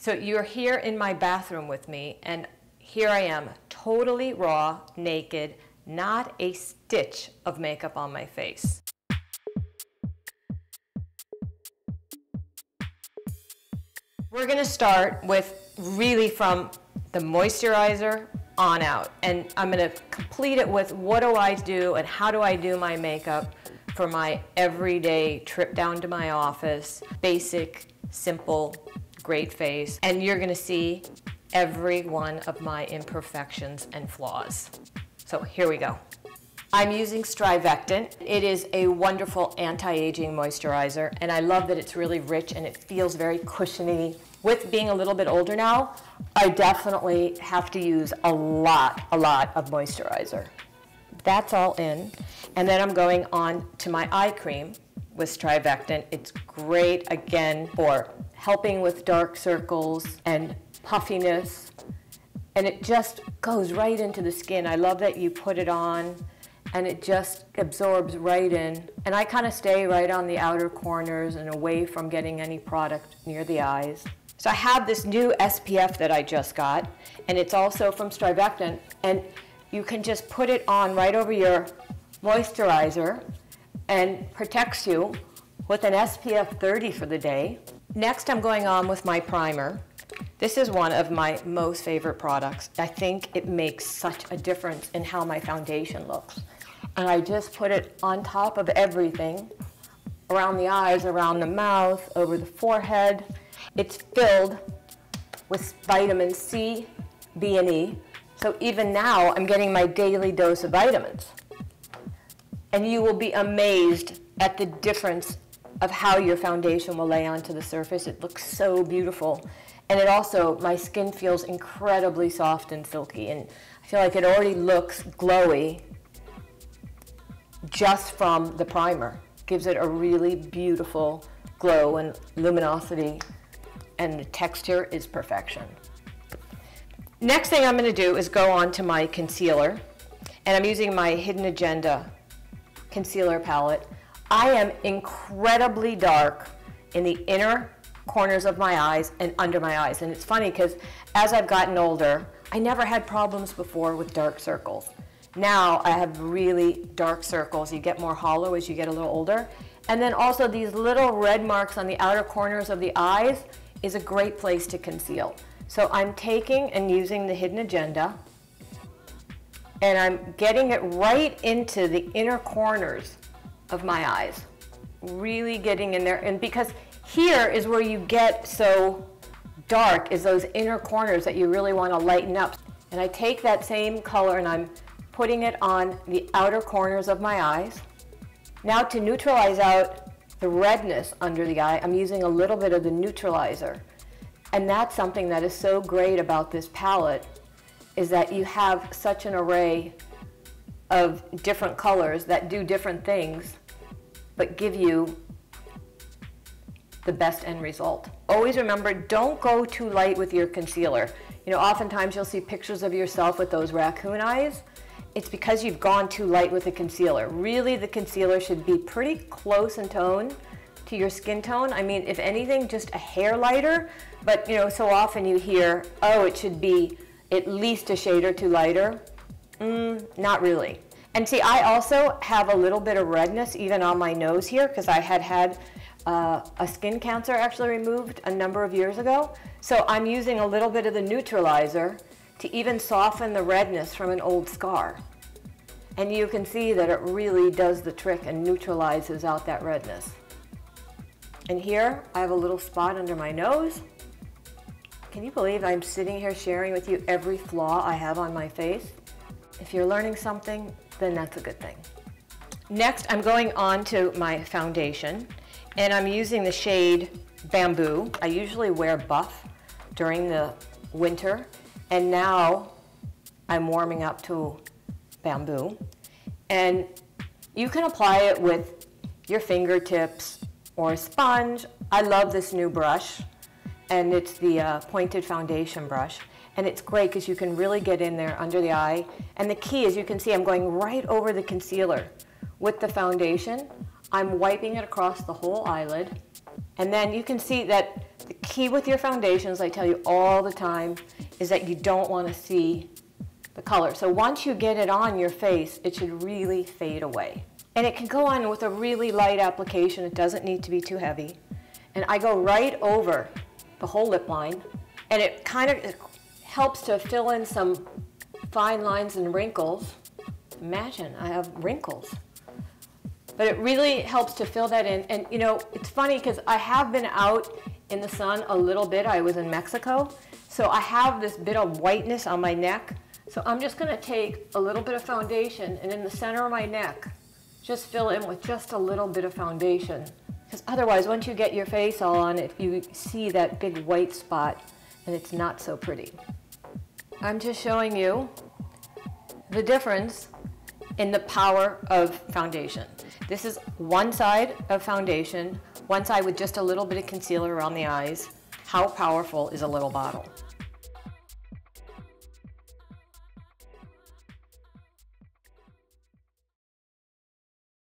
So you're here in my bathroom with me, and here I am, totally raw, naked, not a stitch of makeup on my face. We're gonna start with really from the moisturizer on out, and I'm gonna complete it with what do I do and how do I do my makeup for my everyday trip down to my office, basic, simple, great face, and you're gonna see every one of my imperfections and flaws. So here we go. I'm using StriVectin. It is a wonderful anti-aging moisturizer, and I love that it's really rich and it feels very cushiony. With being a little bit older now, I definitely have to use a lot of moisturizer. That's all in, and then I'm going on to my eye cream with StriVectin. It's great, again, for helping with dark circles and puffiness, and it just goes right into the skin. I love that you put it on and it just absorbs right in, and I kind of stay right on the outer corners and away from getting any product near the eyes. So I have this new SPF that I just got, and it's also from StriVectin, and you can just put it on right over your moisturizer and protects you with an SPF 30 for the day. Next, I'm going on with my primer. This is one of my most favorite products. I think it makes such a difference in how my foundation looks. And I just put it on top of everything, around the eyes, around the mouth, over the forehead. It's filled with vitamin C, B, and E. So even now, I'm getting my daily dose of vitamins. And you will be amazed at the difference of how your foundation will lay onto the surface. It looks so beautiful. And it also, my skin feels incredibly soft and silky, and I feel like it already looks glowy just from the primer. Gives it a really beautiful glow and luminosity, and the texture is perfection. Next thing I'm going to do is go on to my concealer, and I'm using my Hidden Agenda concealer palette. I am incredibly dark in the inner corners of my eyes and under my eyes, and it's funny because as I've gotten older, I never had problems before with dark circles. Now I have really dark circles. You get more hollow as you get a little older, and then also these little red marks on the outer corners of the eyes is a great place to conceal. So I'm taking and using the Hidden Agenda, and I'm getting it right into the inner corners of my eyes, really getting in there. And because here is where you get so dark, is those inner corners that you really want to lighten up. And I take that same color and I'm putting it on the outer corners of my eyes. Now, to neutralize out the redness under the eye, I'm using a little bit of the neutralizer. And that's something that is so great about this palette, is that you have such an array of different colors that do different things, but give you the best end result. Always remember, don't go too light with your concealer. You know, oftentimes you'll see pictures of yourself with those raccoon eyes. It's because you've gone too light with the concealer. Really, the concealer should be pretty close in tone to your skin tone. I mean, if anything, just a hair lighter, but you know, so often you hear, oh, it should be at least a shade or two lighter. Not really. And see, I also have a little bit of redness even on my nose here because I had a skin cancer actually removed a number of years ago. So I'm using a little bit of the neutralizer to even soften the redness from an old scar. And you can see that it really does the trick and neutralizes out that redness. And here I have a little spot under my nose. Can you believe I'm sitting here sharing with you every flaw I have on my face? If you're learning something, then that's a good thing. Next, I'm going on to my foundation, and I'm using the shade Bamboo. I usually wear buff during the winter, and now I'm warming up to Bamboo. And you can apply it with your fingertips or a sponge. I love this new brush, and it's the pointed foundation brush. And it's great because you can really get in there under the eye. And the key is, you can see I'm going right over the concealer with the foundation. I'm wiping it across the whole eyelid, And then you can see that the key with your foundations, I tell you all the time, is that you don't want to see the color. So once you get it on your face, it should really fade away. And it can go on with a really light application. It doesn't need to be too heavy. And I go right over the whole lip line, and it kind of helps to fill in some fine lines and wrinkles. Imagine, I have wrinkles. But it really helps to fill that in. And you know, it's funny because I have been out in the sun a little bit. I was in Mexico. So I have this bit of whiteness on my neck. So I'm just going to take a little bit of foundation, and in the center of my neck, just fill in with just a little bit of foundation. Because otherwise, once you get your face all on it, you see that big white spot, and it's not so pretty. I'm just showing you the difference in the power of foundation. This is one side of foundation, one side with just a little bit of concealer around the eyes. How powerful is a little bottle?